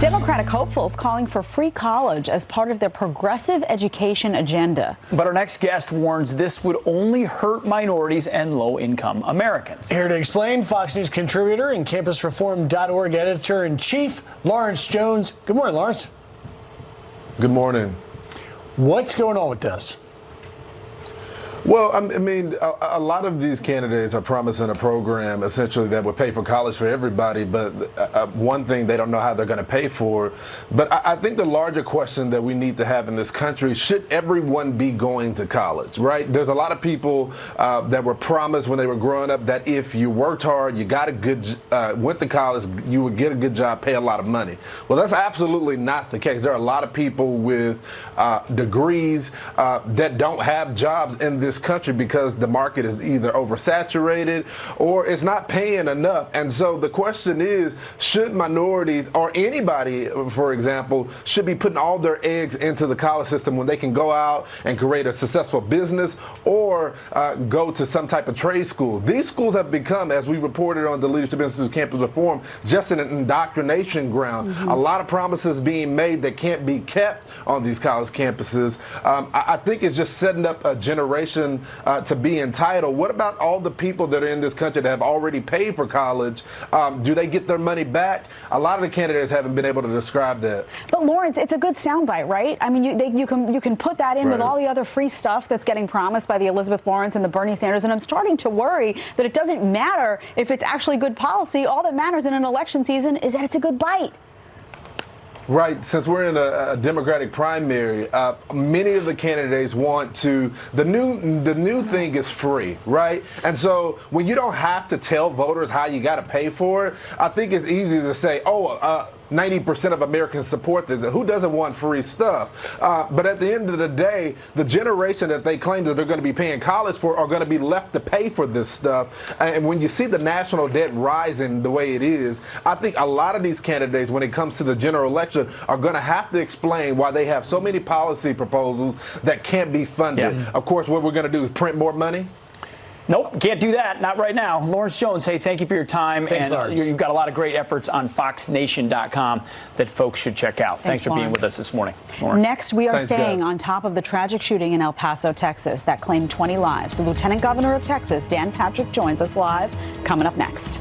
Democratic hopefuls calling for free college as part of their progressive education agenda. But our next guest warns this would only hurt minorities and low-income Americans. Here to explain, Fox News contributor and campusreform.org editor-in-chief, Lawrence Jones. Good morning, Lawrence. Good morning. What's going on with this? Well, I mean, a lot of these candidates are promising a program essentially that would pay for college for everybody, but one thing they don't know how they're going to pay for. But I think the larger question that we need to have in this country, should everyone be going to college, right? There's a lot of people that were promised when they were growing up that if you worked hard, you got a good, went to college, you would get a good job, pay a lot of money. Well, that's absolutely not the case. There are a lot of people with degrees that don't have jobs in this country because the market is either oversaturated or it's not paying enough. And so the question is, should minorities or anybody, for example, should be putting all their eggs into the college system when they can go out and create a successful business or go to some type of trade school? These schools have become, as we reported on the Leadership Institute Campus Reform, just an indoctrination ground. A lot of promises being made that can't be kept on these college campuses. I think it's just setting up a generation to be entitled. What about all the people that are in this country that have already paid for college? Do they get their money back? A lot of the candidates haven't been able to describe that. But Lawrence, it's a good soundbite, right? I mean, you can put that in with all the other free stuff that's getting promised by the Elizabeth Warrens and the Bernie Sanders, and I'm starting to worry that it doesn't matter if it's actually good policy. All that matters in an election season is that it's a good bite. Right. Since we're in a Democratic primary, many of the candidates want to. The new thing is free, right? And so when you don't have to tell voters how you got to pay for it, I think it's easy to say, 90% of Americans support this. Who doesn't want free stuff? But at the end of the day, the generation that they claim that they're going to be paying college for are going to be left to pay for this stuff. And when you see the national debt rising the way it is, I think a lot of these candidates, when it comes to the general election, are going to have to explain why they have so many policy proposals that can't be funded. Yeah. Of course, what we're going to do is print more money. Nope, can't do that. Not right now. Lawrence Jones, hey, thank you for your time. Thanks, and you've got a lot of great efforts on foxnation.com that folks should check out. Thanks for being with us this morning, Lawrence. Next, we are staying on top of the tragic shooting in El Paso, Texas, that claimed 20 lives. The Lieutenant Governor of Texas, Dan Patrick, joins us live. Coming up next.